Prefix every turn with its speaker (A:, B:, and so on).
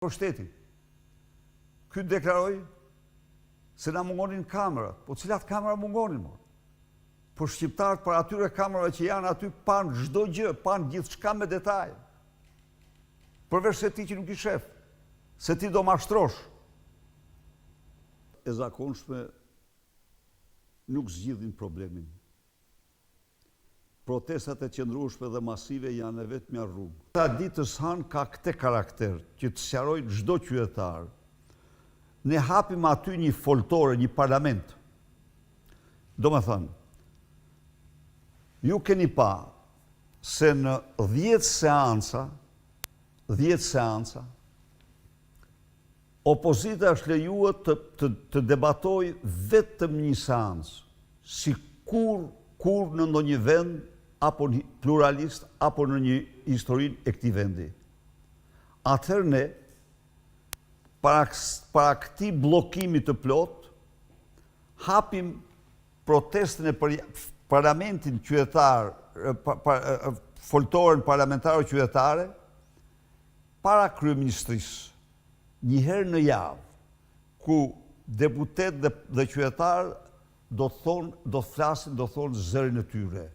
A: për shtetin. Ky deklaroi se na mungonin kamerat. Po cilat kamera mungonin, mo? Por shqiptarët për atyre kamerave që janë aty pan çdo gjë, pan gjithçka me detaj. Përveç se ti që nuk i shef, se ti do mashtrosh. E zakonshme nuk zgjidhin problemin. Protestat e qëndrueshme dhe masive janë e vetmja rrugë. Ta ditës han ka këtë karakter që të sqarojë çdo qytetar. Ne hapim aty një foltore, një parlament. Do me thënë, ju keni pa se në 10 seanca, opozita është lejuar të debatoj vetëm një seancë, si kur në ndonjë vend, apo një pluralist, apo në një historinë e këtij vendi. Atëherë ne, para këtij bllokimi të plot, hapim protestën e parlamentin qytetar, foltoren parlamentare qytetare, para kryeministrisë, një herë në javë, ku deputet dhe qytetar do flasin, do thonë zërin e tyre.